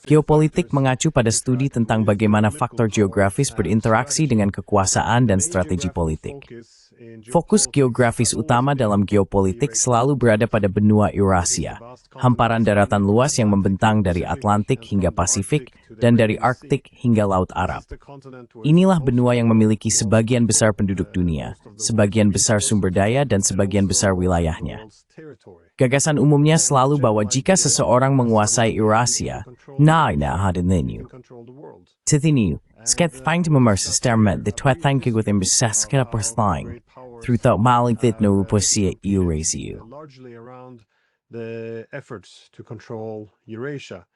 Geopolitik mengacu pada studi tentang bagaimana faktor geografis berinteraksi dengan kekuasaan dan strategi politik. Fokus geografis utama dalam geopolitik selalu berada pada benua Eurasia, hamparan daratan luas yang membentang dari Atlantik hingga Pasifik dan dari Arktik hingga Laut Arab. Inilah benua yang memiliki sebagian besar penduduk dunia, sebagian besar sumber daya, dan sebagian besar wilayahnya. Gagasan umumnya selalu bahwa jika seseorang menguasai Eurasia, Tithiniu, sketfang memersis termet the twetang kigutim besaskara perslang, through thought maling thit no ruposia Eurasia. The efforts to control Eurasia.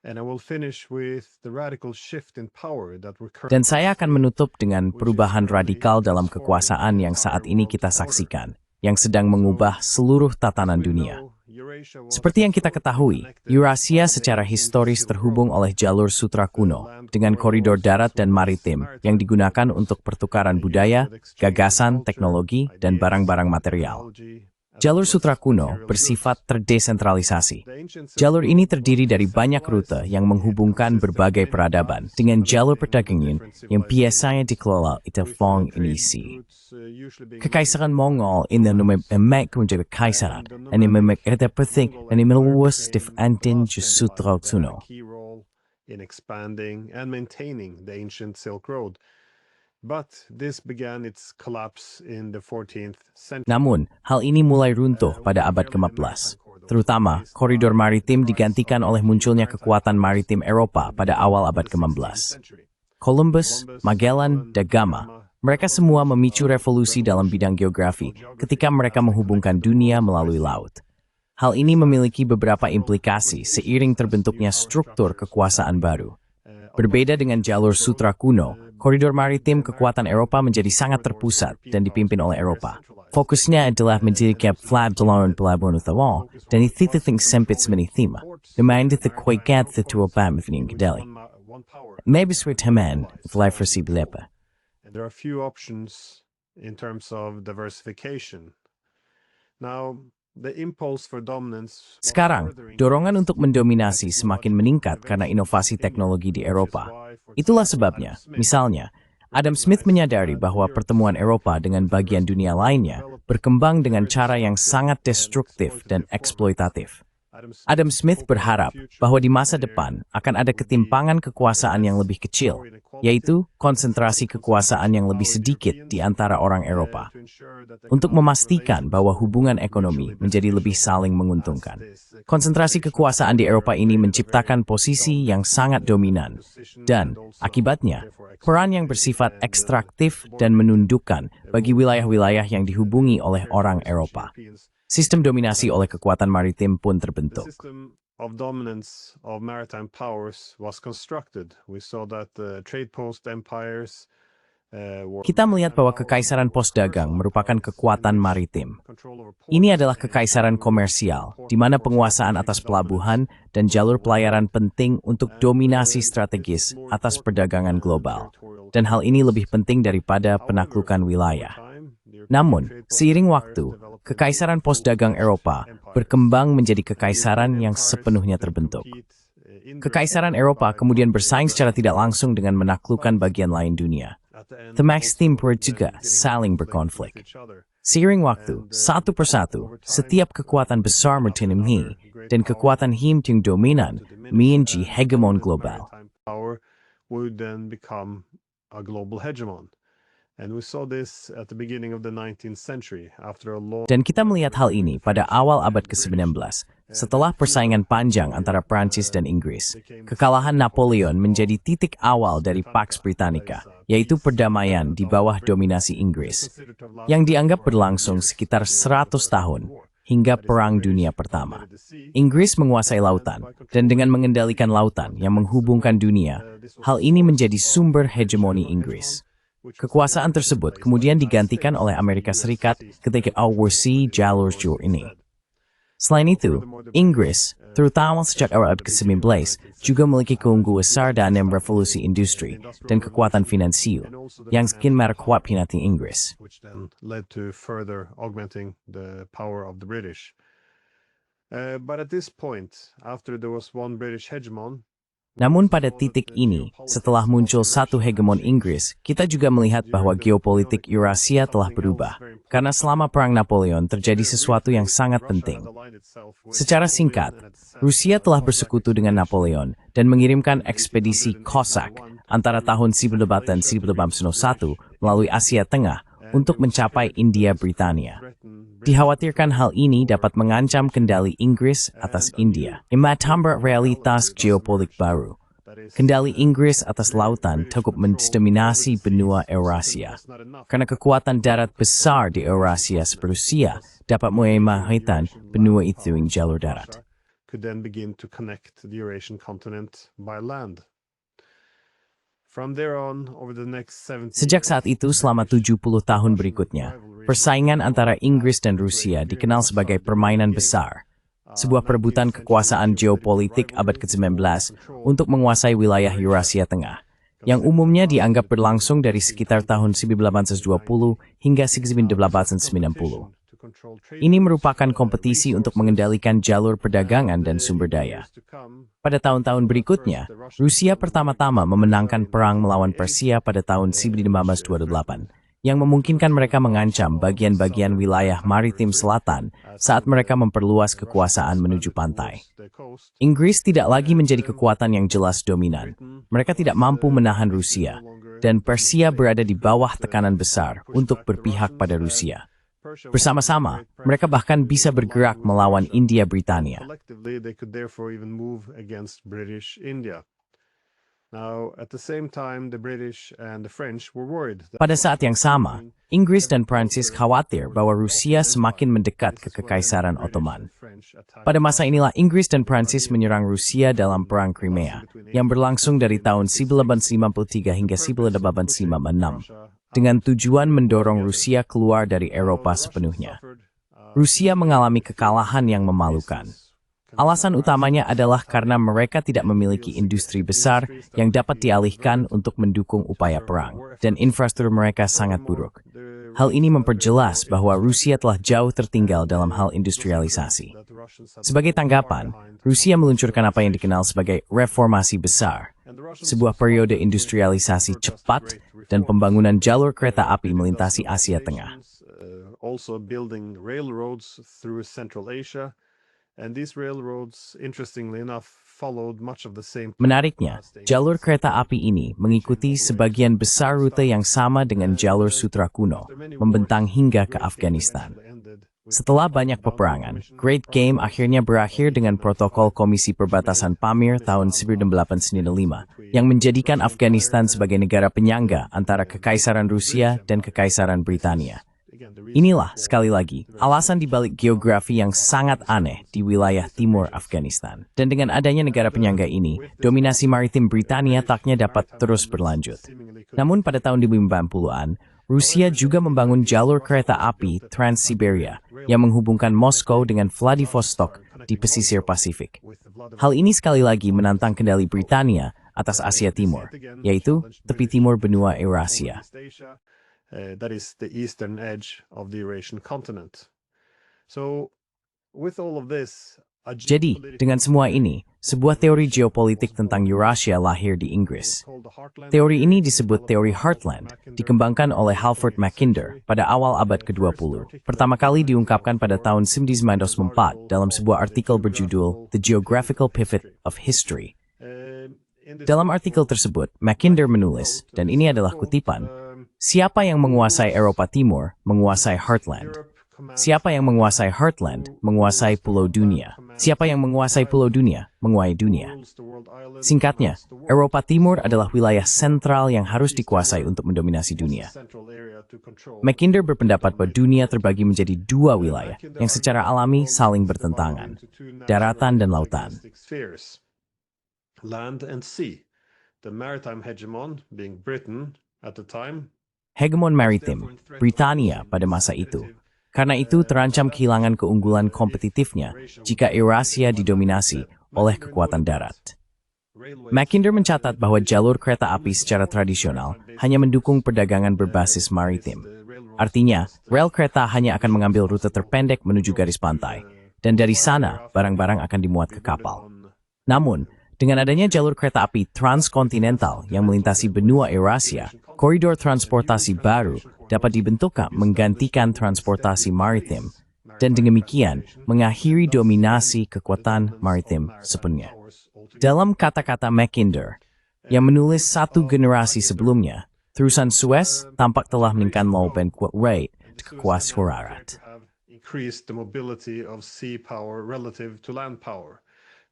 And I will finish with the radical shift in power that we're currently. Dan saya akan menutup dengan perubahan radikal dalam kekuasaan yang saat ini kita saksikan, yang sedang mengubah seluruh tatanan dunia. Seperti yang kita ketahui, Eurasia secara historis terhubung oleh jalur sutra kuno dengan koridor darat dan maritim yang digunakan untuk pertukaran budaya, gagasan, teknologi, dan barang-barang material. Jalur sutra kuno bersifat terdesentralisasi. Jalur ini terdiri dari banyak rute yang menghubungkan berbagai peradaban dengan jalur perdagangan yang biasanya dikelola oleh Fong Inisi. Kekaisaran Mongol ini memek menjadi kekaisaran dan memek ada penting dan meluas di antin sutra kuno. In expanding and maintaining the ancient Silk Road. But this began its collapse in the 14th century. Namun, hal ini mulai runtuh pada abad ke-14. Terutama, koridor maritim digantikan oleh munculnya kekuatan maritim Eropa pada awal abad ke-15. Columbus, Magellan, da Gama, mereka semua memicu revolusi dalam bidang geografi ketika mereka menghubungkan dunia melalui laut. Hal ini memiliki beberapa implikasi seiring terbentuknya struktur kekuasaan baru. Berbeda dengan jalur sutra kuno, koridor maritim kekuatan Eropa menjadi sangat terpusat dan dipimpin oleh Eropa. Fokusnya adalah mendirikan pelabuhan utama dan titik sempit menithima, demain the kuigat the tuabam in Kedeli. Maybe sweet haman, if life receive lepa. There are few options in terms of diversification. Now, sekarang, dorongan untuk mendominasi semakin meningkat karena inovasi teknologi di Eropa. Itulah sebabnya, misalnya, Adam Smith menyadari bahwa pertemuan Eropa dengan bagian dunia lainnya berkembang dengan cara yang sangat destruktif dan eksploitatif. Adam Smith berharap bahwa di masa depan akan ada ketimpangan kekuasaan yang lebih kecil, yaitu konsentrasi kekuasaan yang lebih sedikit di antara orang Eropa. Untuk memastikan bahwa hubungan ekonomi menjadi lebih saling menguntungkan, konsentrasi kekuasaan di Eropa ini menciptakan posisi yang sangat dominan, dan akibatnya, peran yang bersifat ekstraktif dan menundukkan bagi wilayah-wilayah yang dihubungi oleh orang Eropa. Sistem dominasi oleh kekuatan maritim pun terbentuk. Of dominance of maritime powers was constructed. We saw that the trade post empires Kita melihat bahwa kekaisaran pos dagang merupakan kekuatan maritim. Ini adalah kekaisaran komersial, di mana penguasaan atas pelabuhan dan jalur pelayaran penting untuk dominasi strategis atas perdagangan global. Dan hal ini lebih penting daripada penaklukan wilayah. Namun, seiring waktu, kekaisaran pos dagang Eropa berkembang menjadi kekaisaran yang sepenuhnya terbentuk. Kekaisaran Eropa kemudian bersaing secara tidak langsung dengan menaklukkan bagian lain dunia. Themax Timur juga saling berkonflik. Seiring waktu, satu persatu, setiap kekuatan besar bertinimhi, dan kekuatan him yang dominan menjadi hegemon global. Would then become a global hegemon. And we saw this at the beginning of the 19th century after a long. Dan kita melihat hal ini pada awal abad ke-19, setelah persaingan panjang antara Prancis dan Inggris. Kekalahan Napoleon menjadi titik awal dari Pax Britannica, yaitu perdamaian di bawah dominasi Inggris, yang dianggap berlangsung sekitar 100 tahun, hingga Perang Dunia Pertama. Inggris menguasai lautan, dan dengan mengendalikan lautan yang menghubungkan dunia, hal ini menjadi sumber hegemoni Inggris. Kekuasaan tersebut kemudian digantikan oleh Amerika Serikat ketika menguasai jalur ini. Selain itu, Inggris, terutama sejak era abad ke-19, juga memiliki keunggulan besar dalam revolusi industri dan kekuatan finansial yang semakin memperkuat pinati Inggris. But at this point, after there was one British hegemon, Namun pada titik ini, setelah muncul satu hegemon Inggris, kita juga melihat bahwa geopolitik Eurasia telah berubah. Karena selama Perang Napoleon terjadi sesuatu yang sangat penting. Secara singkat, Rusia telah bersekutu dengan Napoleon dan mengirimkan ekspedisi Cossack antara tahun 1800 dan 1801 melalui Asia Tengah untuk mencapai India Britania. Dikhawatirkan hal ini dapat mengancam kendali Inggris atas India. Imatambah realitas geopolitik baru. Kendali Inggris atas lautan cukup mendominasi benua Eurasia. Karena kekuatan darat besar di Eurasia seperti Rusia dapat mengamankan benua itu dengan jalur darat. Could then begin to connect the Eurasian continent by land. From there on, over the next 70 Sejak saat itu selama 70 tahun berikutnya, persaingan antara Inggris dan Rusia dikenal sebagai permainan besar. Sebuah perebutan kekuasaan geopolitik abad ke-19 untuk menguasai wilayah Eurasia Tengah, yang umumnya dianggap berlangsung dari sekitar tahun 1820 hingga 1890. Ini merupakan kompetisi untuk mengendalikan jalur perdagangan dan sumber daya. Pada tahun-tahun berikutnya, Rusia pertama-tama memenangkan perang melawan Persia pada tahun 1528, yang memungkinkan mereka mengancam bagian-bagian wilayah maritim selatan saat mereka memperluas kekuasaan menuju pantai. Inggris tidak lagi menjadi kekuatan yang jelas dominan. Mereka tidak mampu menahan Rusia, dan Persia berada di bawah tekanan besar untuk berpihak pada Rusia. Bersama-sama, mereka bahkan bisa bergerak melawan India Britania. Collectively, they could therefore even move against British India. Now, at the same time, the British and the French were worried that Pada saat yang sama, Inggris dan Prancis khawatir bahwa Rusia semakin mendekat ke Kekaisaran Ottoman. Pada masa inilah Inggris dan Prancis menyerang Rusia dalam Perang Crimea, yang berlangsung dari tahun 1853 hingga 1856, dengan tujuan mendorong Rusia keluar dari Eropa sepenuhnya. Rusia mengalami kekalahan yang memalukan. Alasan utamanya adalah karena mereka tidak memiliki industri besar yang dapat dialihkan untuk mendukung upaya perang, dan infrastruktur mereka sangat buruk. Hal ini memperjelas bahwa Rusia telah jauh tertinggal dalam hal industrialisasi. Sebagai tanggapan, Rusia meluncurkan apa yang dikenal sebagai reformasi besar, sebuah periode industrialisasi cepat dan pembangunan jalur kereta api melintasi Asia Tengah. Also building railroads through Central Asia, and these railroads, interestingly enough, followed much of the same. Menariknya, jalur kereta api ini mengikuti sebagian besar rute yang sama dengan jalur sutra kuno, membentang hingga ke Afghanistan. Setelah banyak peperangan, Great Game akhirnya berakhir dengan protokol Komisi Perbatasan Pamir tahun 1895 yang menjadikan Afghanistan sebagai negara penyangga antara Kekaisaran Rusia dan Kekaisaran Britania. Inilah, sekali lagi, alasan dibalik geografi yang sangat aneh di wilayah timur Afghanistan. Dan dengan adanya negara penyangga ini, dominasi maritim Britania taknya dapat terus berlanjut. Namun pada tahun 1990-an, Rusia juga membangun jalur kereta api Trans-Siberia yang menghubungkan Moskow dengan Vladivostok di pesisir Pasifik. Hal ini sekali lagi menantang kendali Britania atas Asia Timur, yaitu tepi timur benua Eurasia. That is the eastern edge of the Eurasian continent. So, with all of this, Jadi, dengan semua ini, sebuah teori geopolitik tentang Eurasia lahir di Inggris. Teori ini disebut teori Heartland, dikembangkan oleh Halford Mackinder pada awal abad ke-20. Pertama kali diungkapkan pada tahun 1904 dalam sebuah artikel berjudul The Geographical Pivot of History. Dalam artikel tersebut, Mackinder menulis, dan ini adalah kutipan, siapa yang menguasai Eropa Timur, menguasai Heartland. Siapa yang menguasai Heartland, menguasai pulau dunia. Siapa yang menguasai pulau dunia, menguasai dunia. Singkatnya, Eropa Timur adalah wilayah sentral yang harus dikuasai untuk mendominasi dunia. Mackinder berpendapat bahwa dunia terbagi menjadi dua wilayah yang secara alami saling bertentangan, daratan dan lautan. Land and sea. The maritime hegemon, being Britain at the time, Hegemon maritim, Britania pada masa itu. Karena itu terancam kehilangan keunggulan kompetitifnya jika Eurasia didominasi oleh kekuatan darat. Mackinder mencatat bahwa jalur kereta api secara tradisional hanya mendukung perdagangan berbasis maritim. Artinya, rel kereta hanya akan mengambil rute terpendek menuju garis pantai, dan dari sana barang-barang akan dimuat ke kapal. Namun, dengan adanya jalur kereta api transkontinental yang melintasi benua Eurasia, koridor transportasi baru dapat dibentuk menggantikan transportasi maritim, dan demikian mengakhiri dominasi kekuatan maritim sepenuhnya. Dalam kata-kata Mackinder, yang menulis satu generasi sebelumnya, terusan Suez tampak telah meningkatkan lautan rate kekuasaan. Increased the mobility of sea power relative to land power.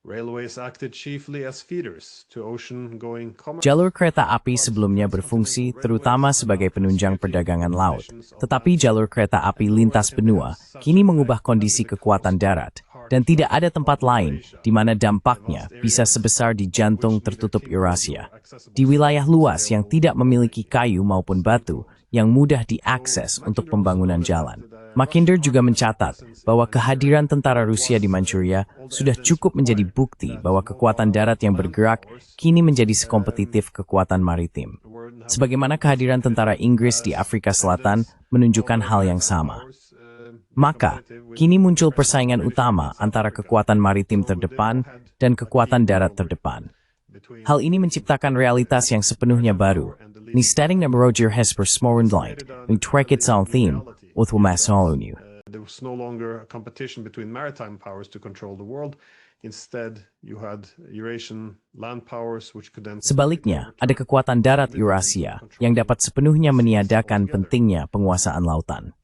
Railways acted chiefly as feeders to ocean-going commerce. Jalur kereta api sebelumnya berfungsi terutama sebagai penunjang perdagangan laut, tetapi jalur kereta api lintas benua kini mengubah kondisi kekuatan darat, dan tidak ada tempat lain di mana dampaknya bisa sebesar di jantung tertutup Eurasia, di wilayah luas yang tidak memiliki kayu maupun batu yang mudah diakses untuk pembangunan jalan. Mackinder juga mencatat bahwa kehadiran tentara Rusia di Manchuria sudah cukup menjadi bukti bahwa kekuatan darat yang bergerak kini menjadi sekompetitif kekuatan maritim. Sebagaimana kehadiran tentara Inggris di Afrika Selatan menunjukkan hal yang sama. Maka, kini muncul persaingan utama antara kekuatan maritim terdepan dan kekuatan darat terdepan. Hal ini menciptakan realitas yang sepenuhnya baru. Nistating na Roger Hesper Smorendlight, yung Trekit Sound Theme, There was no longer a competition between maritime powers to control the world. Instead, you had Eurasian land powers which could then... Sebaliknya, ada kekuatan darat Eurasia yang dapat sepenuhnya meniadakan pentingnya penguasaan lautan.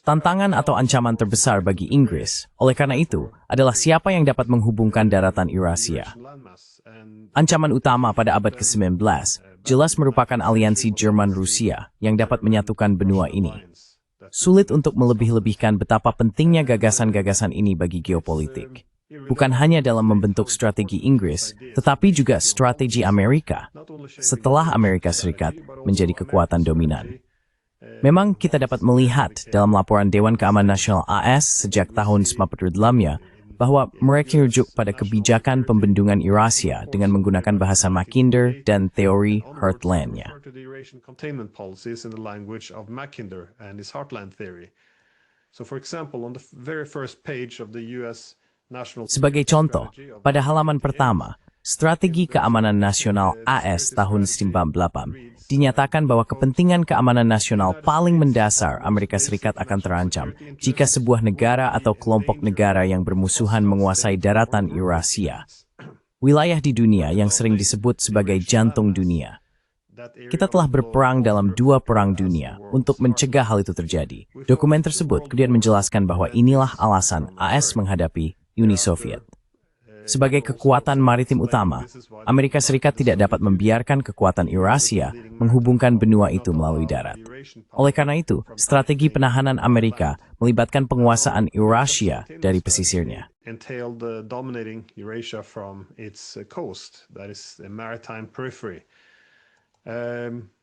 Tantangan atau ancaman terbesar bagi Inggris, oleh karena itu, adalah siapa yang dapat menghubungkan daratan Eurasia. Ancaman utama pada abad ke-19 jelas merupakan aliansi Jerman-Rusia yang dapat menyatukan benua ini. Sulit untuk melebih-lebihkan betapa pentingnya gagasan-gagasan ini bagi geopolitik. Bukan hanya dalam membentuk strategi Inggris, tetapi juga strategi Amerika, setelah Amerika Serikat menjadi kekuatan dominan. Memang kita dapat melihat dalam laporan Dewan Keamanan Nasional AS sejak tahun 1998 bahwa mereka merujuk pada kebijakan pembendungan Eurasia dengan menggunakan bahasa Mackinder dan teori Heartland-nya. Sebagai contoh, pada halaman pertama, Strategi Keamanan Nasional AS tahun 1998 dinyatakan bahwa kepentingan keamanan nasional paling mendasar Amerika Serikat akan terancam jika sebuah negara atau kelompok negara yang bermusuhan menguasai daratan Eurasia, wilayah di dunia yang sering disebut sebagai jantung dunia. Kita telah berperang dalam 2 perang dunia untuk mencegah hal itu terjadi. Dokumen tersebut kemudian menjelaskan bahwa inilah alasan AS menghadapi Uni Soviet. Sebagai kekuatan maritim utama, Amerika Serikat tidak dapat membiarkan kekuatan Eurasia menghubungkan benua itu melalui darat. Oleh karena itu, strategi penahanan Amerika melibatkan penguasaan Eurasia dari pesisirnya.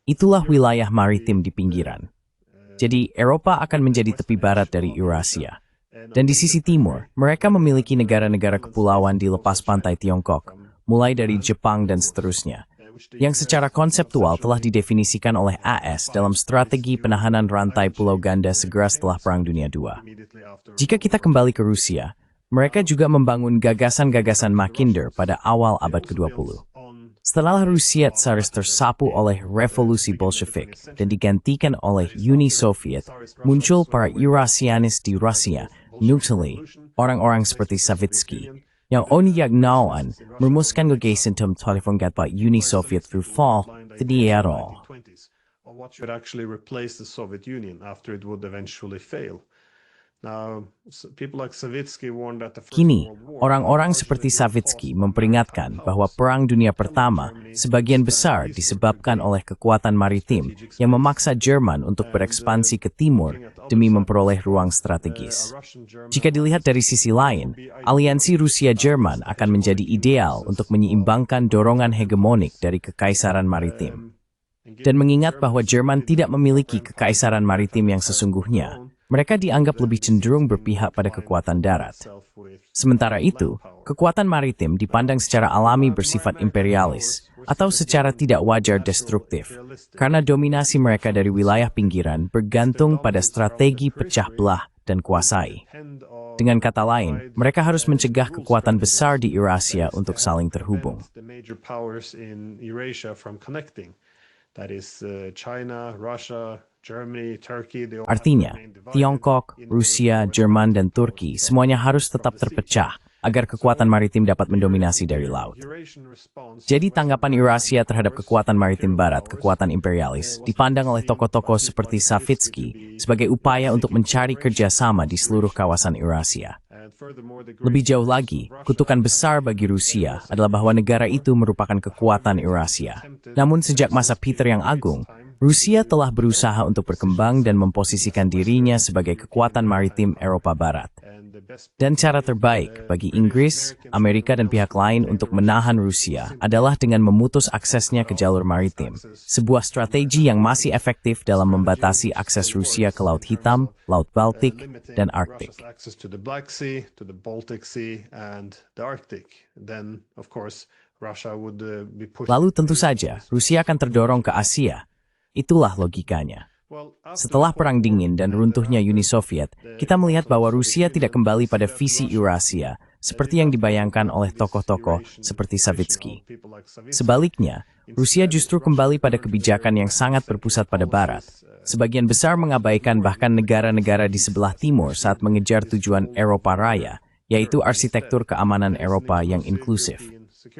Itulah wilayah maritim di pinggiran. Jadi, Eropa akan menjadi tepi barat dari Eurasia. Dan di sisi timur, mereka memiliki negara-negara kepulauan di lepas pantai Tiongkok, mulai dari Jepang dan seterusnya, yang secara konseptual telah didefinisikan oleh AS dalam strategi penahanan rantai pulau ganda segera setelah Perang Dunia II. Jika kita kembali ke Rusia, mereka juga membangun gagasan-gagasan Mackinder pada awal abad ke-20. Setelah Rusia Tsaris tersapu oleh revolusi Bolshevik dan digantikan oleh Uni Soviet, muncul para Eurasianis di Rusia, notably orang-orang seperti Savitsky, yang oniyagnauan merumuskan gagasan telepon gatpa Uni Soviet through fall Thediero. What should actually replace the Soviet Union after it would eventually fail. Kini, orang-orang seperti Savitsky memperingatkan bahwa Perang Dunia Pertama sebagian besar disebabkan oleh kekuatan maritim yang memaksa Jerman untuk berekspansi ke timur demi memperoleh ruang strategis. Jika dilihat dari sisi lain, aliansi Rusia-Jerman akan menjadi ideal untuk menyeimbangkan dorongan hegemonik dari kekaisaran maritim. Dan mengingat bahwa Jerman tidak memiliki kekaisaran maritim yang sesungguhnya, mereka dianggap lebih cenderung berpihak pada kekuatan darat. Sementara itu, kekuatan maritim dipandang secara alami bersifat imperialis atau secara tidak wajar destruktif, karena dominasi mereka dari wilayah pinggiran bergantung pada strategi pecah belah dan kuasai. Dengan kata lain, mereka harus mencegah kekuatan besar di Eurasia untuk saling terhubung. Artinya, Tiongkok, Rusia, Jerman, dan Turki semuanya harus tetap terpecah agar kekuatan maritim dapat mendominasi dari laut. Jadi tanggapan Eurasia terhadap kekuatan maritim barat, kekuatan imperialis, dipandang oleh tokoh-tokoh seperti Savitsky sebagai upaya untuk mencari kerjasama di seluruh kawasan Eurasia. Lebih jauh lagi, kutukan besar bagi Rusia adalah bahwa negara itu merupakan kekuatan Eurasia. Namun sejak masa Peter yang Agung, Rusia telah berusaha untuk berkembang dan memposisikan dirinya sebagai kekuatan maritim Eropa Barat. Dan cara terbaik bagi Inggris, Amerika, dan pihak lain untuk menahan Rusia adalah dengan memutus aksesnya ke jalur maritim, sebuah strategi yang masih efektif dalam membatasi akses Rusia ke Laut Hitam, Laut Baltik, dan Arktik. Lalu tentu saja, Rusia akan terdorong ke Asia. Itulah logikanya. Setelah Perang Dingin dan runtuhnya Uni Soviet, kita melihat bahwa Rusia tidak kembali pada visi Eurasia, seperti yang dibayangkan oleh tokoh-tokoh seperti Savitsky. Sebaliknya, Rusia justru kembali pada kebijakan yang sangat berpusat pada Barat. Sebagian besar mengabaikan bahkan negara-negara di sebelah timur saat mengejar tujuan Eropa Raya, yaitu arsitektur keamanan Eropa yang inklusif.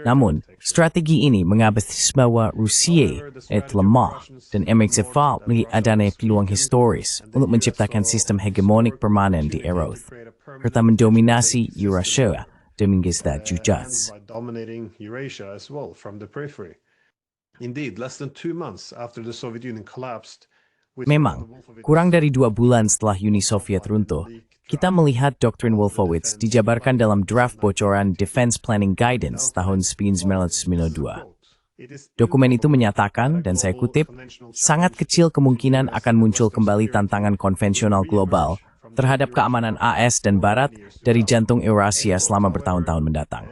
Namun, strategi ini mengabaikan bahwa Rusia lemah dan memiliki adanya peluang historis untuk menciptakan sistem hegemonik permanen di Eropa, serta mendominasi Eurasia demi jujas. Memang, kurang dari 2 bulan setelah Uni Soviet runtuh, kita melihat doktrin Wolfowitz dijabarkan dalam draft bocoran Defense Planning Guidance tahun 1992. Dokumen itu menyatakan, dan saya kutip, sangat kecil kemungkinan akan muncul kembali tantangan konvensional global terhadap keamanan AS dan Barat dari jantung Eurasia selama bertahun-tahun mendatang.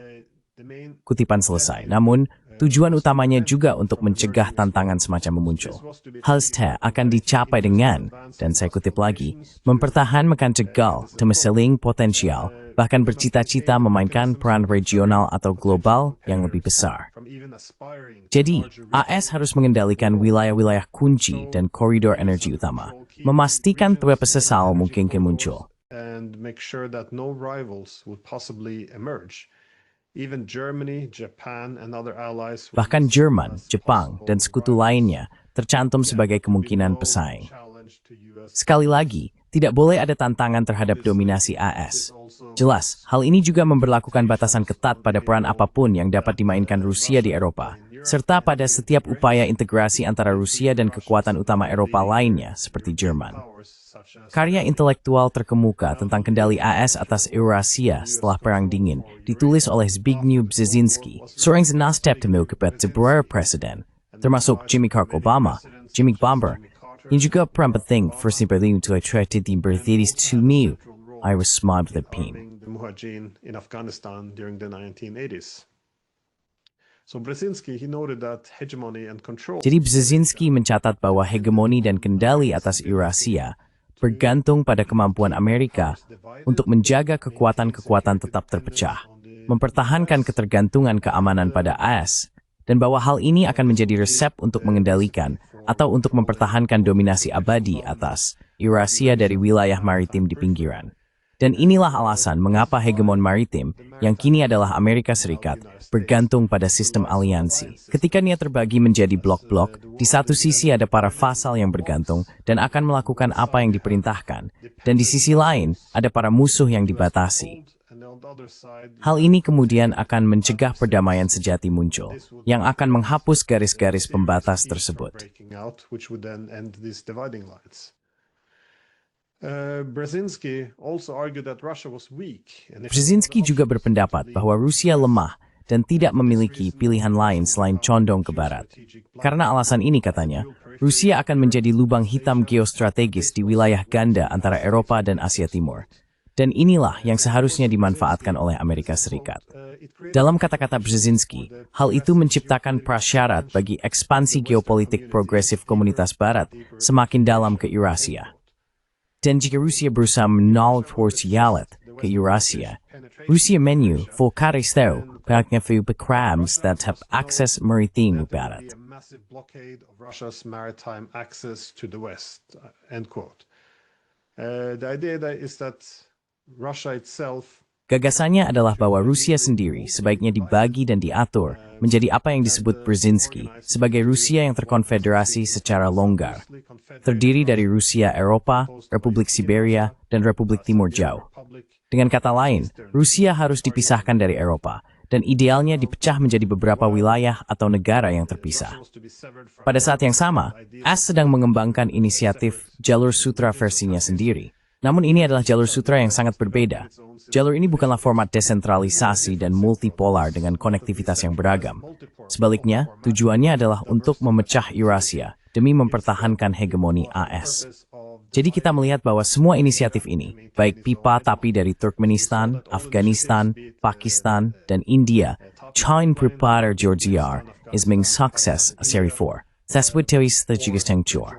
Kutipan selesai, namun tujuan utamanya juga untuk mencegah tantangan semacam memuncul. Hal itu akan dicapai dengan, dan saya kutip lagi, mempertahankan cegal, temeseling potensial, bahkan bercita-cita memainkan peran regional atau global yang lebih besar. Jadi, AS harus mengendalikan wilayah-wilayah kunci dan koridor energi utama, memastikan berapa sesal mungkin muncul. Bahkan Jerman, Jepang, dan sekutu lainnya tercantum sebagai kemungkinan pesaing. Sekali lagi, tidak boleh ada tantangan terhadap dominasi AS. Jelas, hal ini juga memberlakukan batasan ketat pada peran apapun yang dapat dimainkan Rusia di Eropa, serta pada setiap upaya integrasi antara Rusia dan kekuatan utama Eropa lainnya, seperti Jerman. Karya intelektual terkemuka tentang kendali AS atas Eurasia setelah Perang Dingin ditulis oleh Zbigniew Brzezinski, seorang następca sebuah presiden, termasuk Jimmy Carter Obama, Jimmy Bomber, yang juga peran penting bersimpati untuk treaty di British to New Iris Smile Philippine. Jadi Brzezinski mencatat bahwa hegemoni dan kendali atas Eurasia bergantung pada kemampuan Amerika untuk menjaga kekuatan-kekuatan tetap terpecah, mempertahankan ketergantungan keamanan pada AS, dan bahwa hal ini akan menjadi resep untuk mengendalikan atau untuk mempertahankan dominasi abadi atas Eurasia dari wilayah maritim di pinggiran. Dan inilah alasan mengapa hegemon maritim, yang kini adalah Amerika Serikat, bergantung pada sistem aliansi. Ketika ia terbagi menjadi blok-blok, di satu sisi ada para vasal yang bergantung dan akan melakukan apa yang diperintahkan, dan di sisi lain ada para musuh yang dibatasi. Hal ini kemudian akan mencegah perdamaian sejati muncul, yang akan menghapus garis-garis pembatas tersebut. Brzezinski juga berpendapat bahwa Rusia lemah dan tidak memiliki pilihan lain selain condong ke barat. Karena alasan ini katanya, Rusia akan menjadi lubang hitam geostrategis di wilayah ganda antara Eropa dan Asia Timur. Dan inilah yang seharusnya dimanfaatkan oleh Amerika Serikat. Dalam kata-kata Brzezinski, hal itu menciptakan prasyarat bagi ekspansi geopolitik progresif komunitas barat semakin dalam ke Eurasia. Dan jika Rusia berusaha menolak ke Eurasia, Rusia menu Volkaristel banyaknya programs that have access maritim barat. A massive blockade of Russia's maritime access to the West. End quote. The idea is that Russia itself Gagasannya adalah bahwa Rusia sendiri sebaiknya dibagi dan diatur menjadi apa yang disebut Brzezinski sebagai Rusia yang terkonfederasi secara longgar, terdiri dari Rusia Eropa, Republik Siberia, dan Republik Timur Jauh. Dengan kata lain, Rusia harus dipisahkan dari Eropa, dan idealnya dipecah menjadi beberapa wilayah atau negara yang terpisah. Pada saat yang sama, AS sedang mengembangkan inisiatif Jalur Sutra versinya sendiri. Namun ini adalah jalur sutra yang sangat berbeda. Jalur ini bukanlah format desentralisasi dan multipolar dengan konektivitas yang beragam. Sebaliknya, tujuannya adalah untuk memecah Eurasia demi mempertahankan hegemoni AS. Jadi kita melihat bahwa semua inisiatif ini, baik pipa tapi dari Turkmenistan, Afghanistan, Pakistan, dan India, China prepare Georgia is being success a series 4. Tersebut strategis tengcur.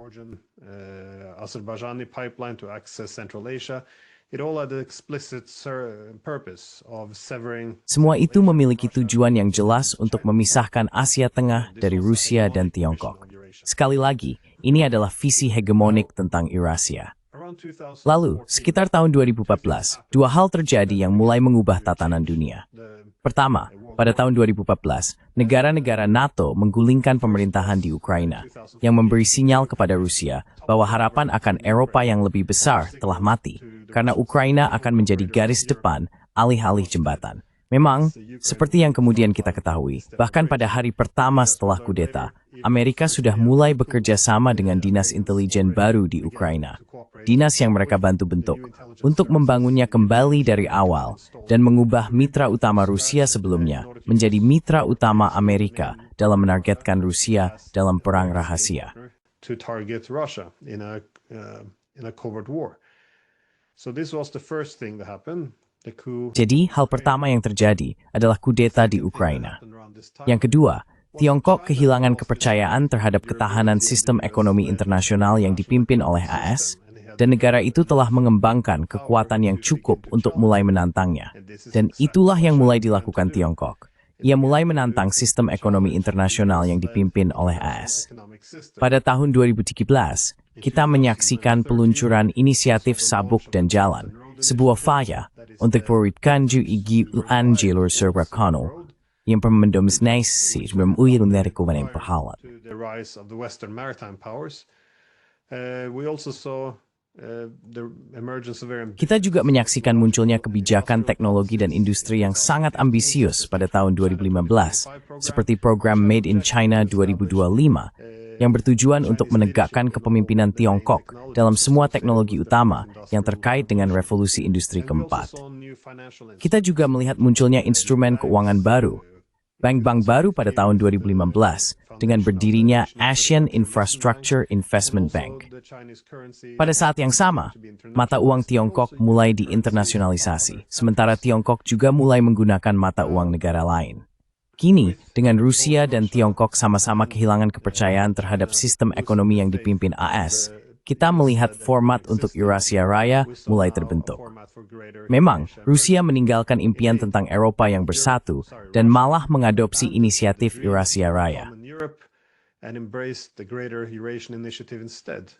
Azerbaijani pipeline to access Central Asia. It all had the explicit purpose of severing. Semua itu memiliki tujuan yang jelas untuk memisahkan Asia Tengah dari Rusia dan Tiongkok. Sekali lagi, ini adalah visi hegemonik tentang Eurasia. Lalu, sekitar tahun 2014, dua hal terjadi yang mulai mengubah tatanan dunia. Pertama, pada tahun 2014, negara-negara NATO menggulingkan pemerintahan di Ukraina, yang memberi sinyal kepada Rusia bahwa harapan akan Eropa yang lebih besar telah mati, karena Ukraina akan menjadi garis depan alih-alih jembatan. Memang, seperti yang kemudian kita ketahui, bahkan pada hari pertama setelah kudeta, Amerika sudah mulai bekerja sama dengan dinas intelijen baru di Ukraina. Dinas yang mereka bantu bentuk, untuk membangunnya kembali dari awal dan mengubah mitra utama Rusia sebelumnya menjadi mitra utama Amerika dalam menargetkan Rusia dalam perang rahasia. To target Russia in a covert war. So this was the first thing that happened. Jadi, hal pertama yang terjadi adalah kudeta di Ukraina. Yang kedua, Tiongkok kehilangan kepercayaan terhadap ketahanan sistem ekonomi internasional yang dipimpin oleh AS, dan negara itu telah mengembangkan kekuatan yang cukup untuk mulai menantangnya. Dan itulah yang mulai dilakukan Tiongkok. Ia mulai menantang sistem ekonomi internasional yang dipimpin oleh AS. Pada tahun 2013, kita menyaksikan peluncuran inisiatif Sabuk dan Jalan, sebuah faya untuk mewujudkan jalur jalur Serrakano yang mendominasi memulai dari kewenangan perhalat. The rise of the Western maritime powers. We also saw the emergence of very. Kita juga menyaksikan munculnya kebijakan teknologi dan industri yang sangat ambisius pada tahun 2015, seperti program Made in China 2025, yang bertujuan untuk menegakkan kepemimpinan Tiongkok dalam semua teknologi utama yang terkait dengan revolusi industri keempat. Kita juga melihat munculnya instrumen keuangan baru, bank-bank baru pada tahun 2015, dengan berdirinya Asian Infrastructure Investment Bank. Pada saat yang sama, mata uang Tiongkok mulai diinternasionalisasi, sementara Tiongkok juga mulai menggunakan mata uang negara lain. Kini, dengan Rusia dan Tiongkok sama-sama kehilangan kepercayaan terhadap sistem ekonomi yang dipimpin AS, kita melihat format untuk Eurasia Raya mulai terbentuk. Memang, Rusia meninggalkan impian tentang Eropa yang bersatu dan malah mengadopsi inisiatif Eurasia Raya. And embraced the Greater Eurasian Initiative instead.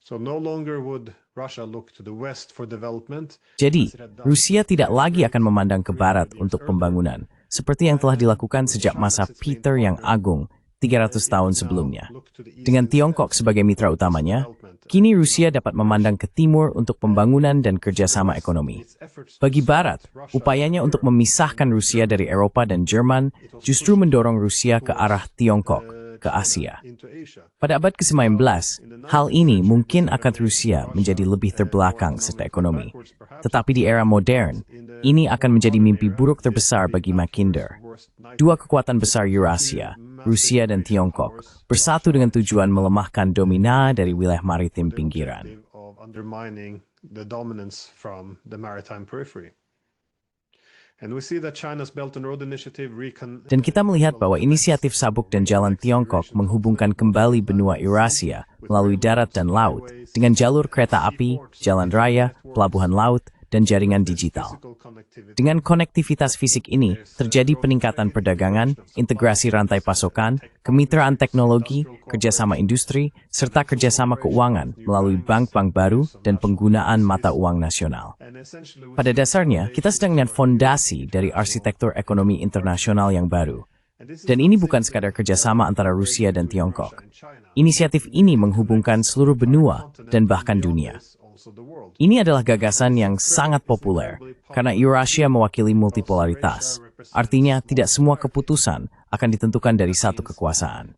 So no longer would Russia look to the West for development. Jadi, Rusia tidak lagi akan memandang ke barat untuk pembangunan, seperti yang telah dilakukan sejak masa Peter yang Agung 300 tahun sebelumnya. Dengan Tiongkok sebagai mitra utamanya, kini Rusia dapat memandang ke timur untuk pembangunan dan kerjasama ekonomi. Bagi Barat, upayanya untuk memisahkan Rusia dari Eropa dan Jerman justru mendorong Rusia ke arah Tiongkok, ke Asia. Pada abad ke-19, hal ini mungkin akan Rusia menjadi lebih terbelakang serta ekonomi. Tetapi di era modern, ini akan menjadi mimpi buruk terbesar bagi Mackinder. Dua kekuatan besar Eurasia, Rusia dan Tiongkok, bersatu dengan tujuan melemahkan domina dari wilayah maritim pinggiran. And we see that China's Belt and Road Initiative Dan kita melihat bahwa inisiatif sabuk dan jalan Tiongkok menghubungkan kembali benua Eurasia melalui darat dan laut dengan jalur kereta api, jalan raya, pelabuhan laut, dan jaringan digital. Dengan konektivitas fisik ini, terjadi peningkatan perdagangan, integrasi rantai pasokan, kemitraan teknologi, kerjasama industri, serta kerjasama keuangan melalui bank-bank baru dan penggunaan mata uang nasional. Pada dasarnya, kita sedang melihat fondasi dari arsitektur ekonomi internasional yang baru. Dan ini bukan sekadar kerjasama antara Rusia dan Tiongkok. Inisiatif ini menghubungkan seluruh benua dan bahkan dunia. Ini adalah gagasan yang sangat populer karena Eurasia mewakili multipolaritas. Artinya, tidak semua keputusan akan ditentukan dari satu kekuasaan.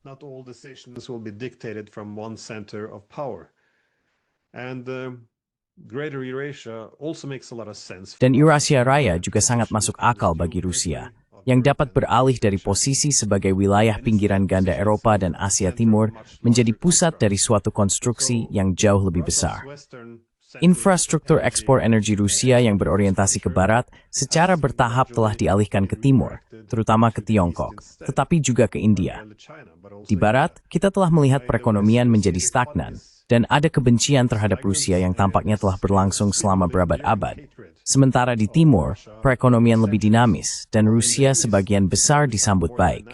Dan Eurasia Raya juga sangat masuk akal bagi Rusia, yang dapat beralih dari posisi sebagai wilayah pinggiran ganda Eropa dan Asia Timur menjadi pusat dari suatu konstruksi yang jauh lebih besar. Infrastruktur ekspor energi Rusia yang berorientasi ke barat secara bertahap telah dialihkan ke timur, terutama ke Tiongkok, tetapi juga ke India. Di barat, kita telah melihat perekonomian menjadi stagnan, dan ada kebencian terhadap Rusia yang tampaknya telah berlangsung selama berabad-abad. Sementara di timur, perekonomian lebih dinamis, dan Rusia sebagian besar disambut baik.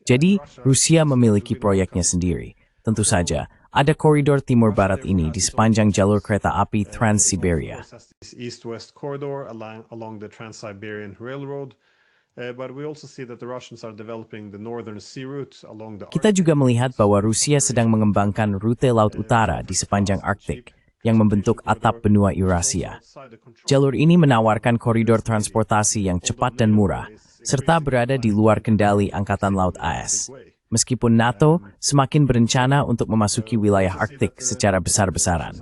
Jadi, Rusia memiliki proyeknya sendiri. Tentu saja, ada koridor timur-barat ini di sepanjang jalur kereta api Trans-Siberia. East-west corridor along the Trans-Siberian Railroad, but we also see that the Russians are developing the northern sea route along the. Kita juga melihat bahwa Rusia sedang mengembangkan rute laut utara di sepanjang Arktik yang membentuk atap benua Eurasia. Jalur ini menawarkan koridor transportasi yang cepat dan murah, serta berada di luar kendali Angkatan Laut AS. Meskipun NATO semakin berencana untuk memasuki wilayah Arktik secara besar-besaran.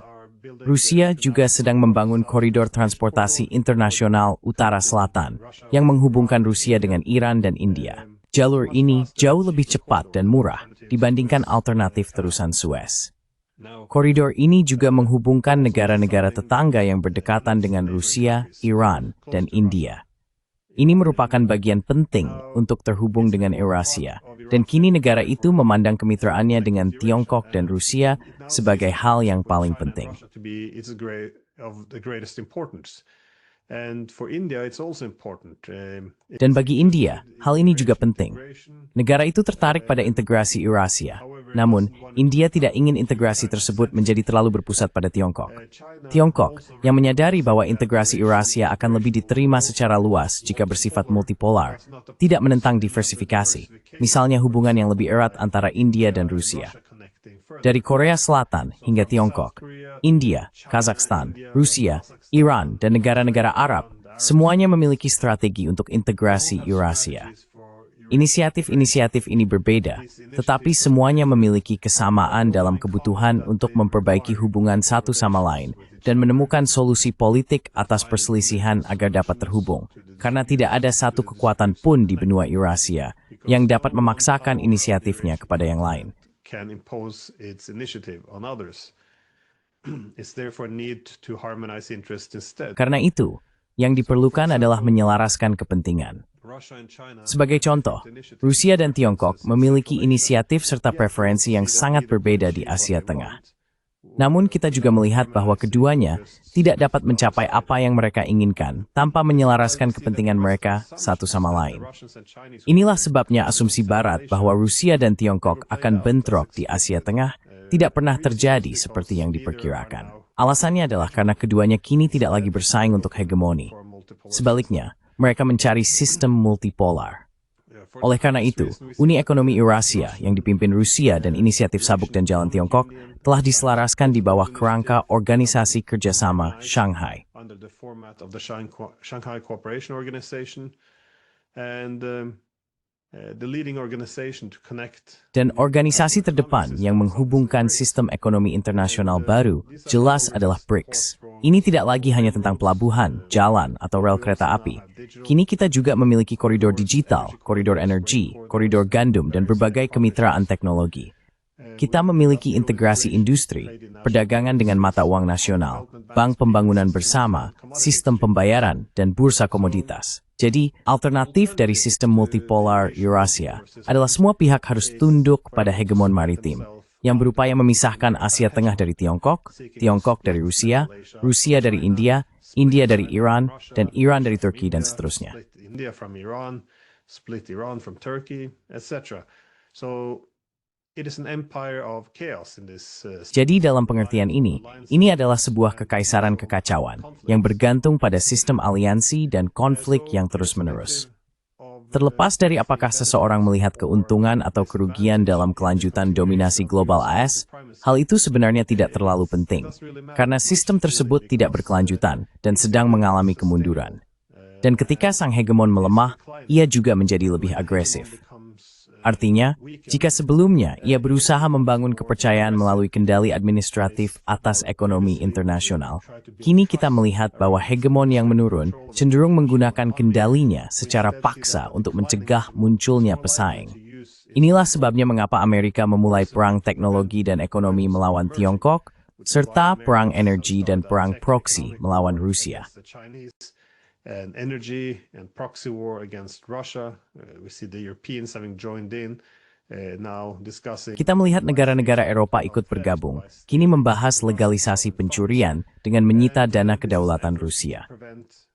Rusia juga sedang membangun koridor transportasi internasional utara-selatan yang menghubungkan Rusia dengan Iran dan India. Jalur ini jauh lebih cepat dan murah dibandingkan alternatif terusan Suez. Koridor ini juga menghubungkan negara-negara tetangga yang berdekatan dengan Rusia, Iran, dan India. Ini merupakan bagian penting untuk terhubung dengan Eurasia, dan kini negara itu memandang kemitraannya dengan Tiongkok dan Rusia sebagai hal yang paling penting. Dan bagi India, hal ini juga penting. Negara itu tertarik pada integrasi Eurasia. Namun, India tidak ingin integrasi tersebut menjadi terlalu berpusat pada Tiongkok. Tiongkok, yang menyadari bahwa integrasi Eurasia akan lebih diterima secara luas jika bersifat multipolar, tidak menentang diversifikasi, misalnya hubungan yang lebih erat antara India dan Rusia. Dari Korea Selatan hingga Tiongkok, India, Kazakhstan, Rusia, Iran, dan negara-negara Arab, semuanya memiliki strategi untuk integrasi Eurasia. Inisiatif-inisiatif ini berbeda, tetapi semuanya memiliki kesamaan dalam kebutuhan untuk memperbaiki hubungan satu sama lain dan menemukan solusi politik atas perselisihan agar dapat terhubung, karena tidak ada satu kekuatan pun di benua Eurasia yang dapat memaksakan inisiatifnya kepada yang lain. Can impose its initiative on others. It's therefore need to harmonize interest instead. Karena itu, yang diperlukan adalah menyelaraskan kepentingan. Sebagai contoh, Rusia dan Tiongkok memiliki inisiatif serta preferensi yang sangat berbeda di Asia Tengah. Namun kita juga melihat bahwa keduanya tidak dapat mencapai apa yang mereka inginkan tanpa menyelaraskan kepentingan mereka satu sama lain. Inilah sebabnya asumsi Barat bahwa Rusia dan Tiongkok akan bentrok di Asia Tengah tidak pernah terjadi seperti yang diperkirakan. Alasannya adalah karena keduanya kini tidak lagi bersaing untuk hegemoni. Sebaliknya, mereka mencari sistem multipolar. Oleh karena itu, Uni Ekonomi Eurasia yang dipimpin Rusia dan inisiatif sabuk dan jalan Tiongkok telah diselaraskan di bawah kerangka Organisasi Kerjasama Shanghai. Dan organisasi terdepan yang menghubungkan sistem ekonomi internasional baru jelas adalah BRICS. Ini tidak lagi hanya tentang pelabuhan, jalan, atau rel kereta api. Kini kita juga memiliki koridor digital, koridor energi, koridor gandum, dan berbagai kemitraan teknologi. Kita memiliki integrasi industri, perdagangan dengan mata uang nasional, bank pembangunan bersama, sistem pembayaran, dan bursa komoditas. Jadi, alternatif dari sistem multipolar Eurasia adalah semua pihak harus tunduk pada hegemon maritim yang berupaya memisahkan Asia Tengah dari Tiongkok, Tiongkok dari Rusia, Rusia dari India, India dari Iran, dan Iran dari Turki, dan seterusnya. India from Iran, split Iran from Turkey, etc. So it is an empire of chaos in this. Jadi dalam pengertian ini adalah sebuah kekaisaran kekacauan yang bergantung pada sistem aliansi dan konflik yang terus-menerus. Terlepas dari apakah seseorang melihat keuntungan atau kerugian dalam kelanjutan dominasi global AS, hal itu sebenarnya tidak terlalu penting, karena sistem tersebut tidak berkelanjutan dan sedang mengalami kemunduran. Dan ketika sang hegemon melemah, ia juga menjadi lebih agresif. Artinya, jika sebelumnya ia berusaha membangun kepercayaan melalui kendali administratif atas ekonomi internasional, kini kita melihat bahwa hegemon yang menurun cenderung menggunakan kendalinya secara paksa untuk mencegah munculnya pesaing. Inilah sebabnya mengapa Amerika memulai perang teknologi dan ekonomi melawan Tiongkok, serta perang energi dan perang proksi melawan Rusia. And energy and proxy war against Russia. We see the Europeans having joined in now discussing. Kita melihat negara-negara Eropa ikut bergabung, kini membahas legalisasi pencurian dengan menyita dana kedaulatan Rusia.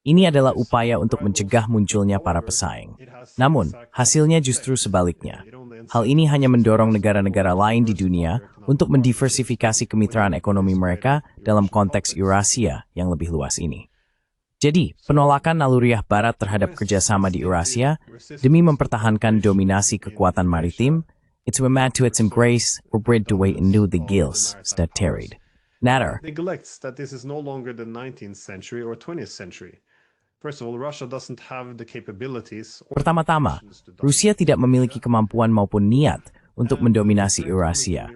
Ini adalah upaya untuk mencegah munculnya para pesaing. Namun, hasilnya justru sebaliknya. Hal ini hanya mendorong negara-negara lain di dunia untuk mendiversifikasi kemitraan ekonomi mereka dalam konteks Eurasia yang lebih luas ini. Jadi, penolakan naluriah Barat terhadap kerjasama di Eurasia demi mempertahankan dominasi kekuatan maritim, it's a man to its embrace or bred to wait into the gills that tarried. Natter Neglects that this is no longer the 19th century or 20th century. First of all, Russia doesn't have the capabilities. Pertama-tama, Rusia tidak memiliki kemampuan maupun niat untuk mendominasi Eurasia.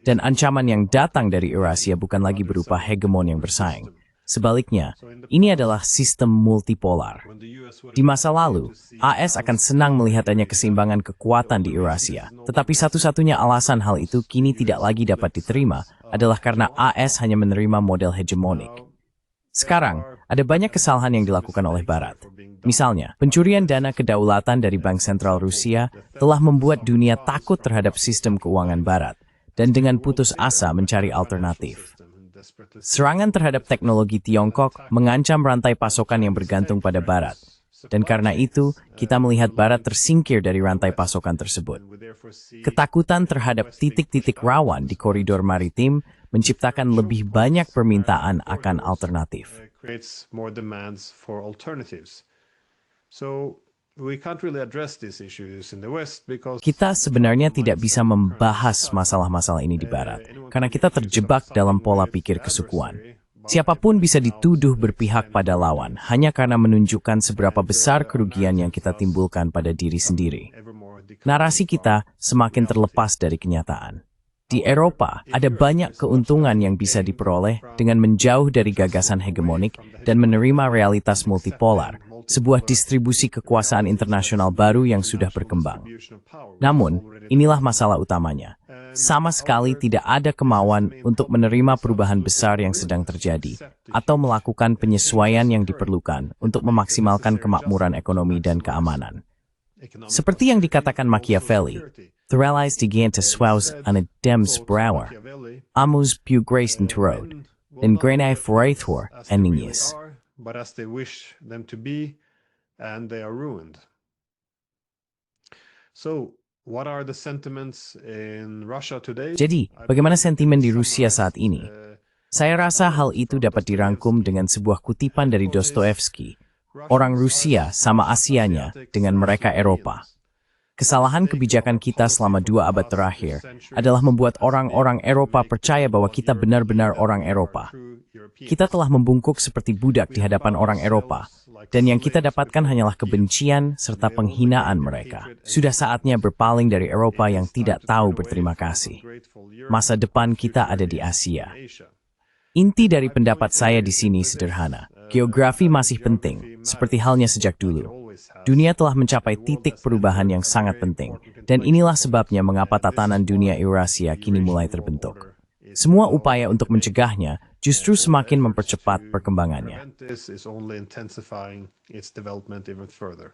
Dan ancaman yang datang dari Eurasia bukan lagi berupa hegemon yang bersaing. Sebaliknya, ini adalah sistem multipolar. Di masa lalu, AS akan senang melihat adanya keseimbangan kekuatan di Eurasia. Tetapi satu-satunya alasan hal itu kini tidak lagi dapat diterima adalah karena AS hanya menerima model hegemonik. Sekarang, ada banyak kesalahan yang dilakukan oleh Barat. Misalnya, pencurian dana kedaulatan dari Bank Sentral Rusia telah membuat dunia takut terhadap sistem keuangan Barat dan dengan putus asa mencari alternatif. Serangan terhadap teknologi Tiongkok mengancam rantai pasokan yang bergantung pada Barat. Dan karena itu, kita melihat Barat tersingkir dari rantai pasokan tersebut. Ketakutan terhadap titik-titik rawan di koridor maritim menciptakan lebih banyak permintaan akan alternatif. Kita sebenarnya tidak bisa membahas masalah-masalah ini di Barat, karena kita terjebak dalam pola pikir kesukuan. Siapapun bisa dituduh berpihak pada lawan, hanya karena menunjukkan seberapa besar kerugian yang kita timbulkan pada diri sendiri. Narasi kita semakin terlepas dari kenyataan. Di Eropa, ada banyak keuntungan yang bisa diperoleh dengan menjauh dari gagasan hegemonik dan menerima realitas multipolar, sebuah distribusi kekuasaan internasional baru yang sudah berkembang. Namun, inilah masalah utamanya. Sama sekali tidak ada kemauan untuk menerima perubahan besar yang sedang terjadi, atau melakukan penyesuaian yang diperlukan untuk memaksimalkan kemakmuran ekonomi dan keamanan. Seperti yang dikatakan Machiavelli, the allies began to swouse on a dem's brower, amus pu grace and road, and granae foraithor and ningis. But as they wish them to be, and they are ruined. So, what are the sentiments in Russia today? Jadi, bagaimana sentimen di Rusia saat ini? Saya rasa hal itu dapat dirangkum dengan sebuah kutipan dari Dostoevsky. Orang Rusia sama Asianya dengan mereka Eropa. Kesalahan kebijakan kita selama 2 abad terakhir adalah membuat orang-orang Eropa percaya bahwa kita benar-benar orang Eropa. Kita telah membungkuk seperti budak di hadapan orang Eropa, dan yang kita dapatkan hanyalah kebencian serta penghinaan mereka. Sudah saatnya berpaling dari Eropa yang tidak tahu berterima kasih. Masa depan kita ada di Asia. Inti dari pendapat saya di sini sederhana. Geografi masih penting, seperti halnya sejak dulu. Dunia telah mencapai titik perubahan yang sangat penting, dan inilah sebabnya mengapa tatanan dunia Eurasia kini mulai terbentuk. Semua upaya untuk mencegahnya justru semakin mempercepat perkembangannya. Prevent this is only intensifying its development even further.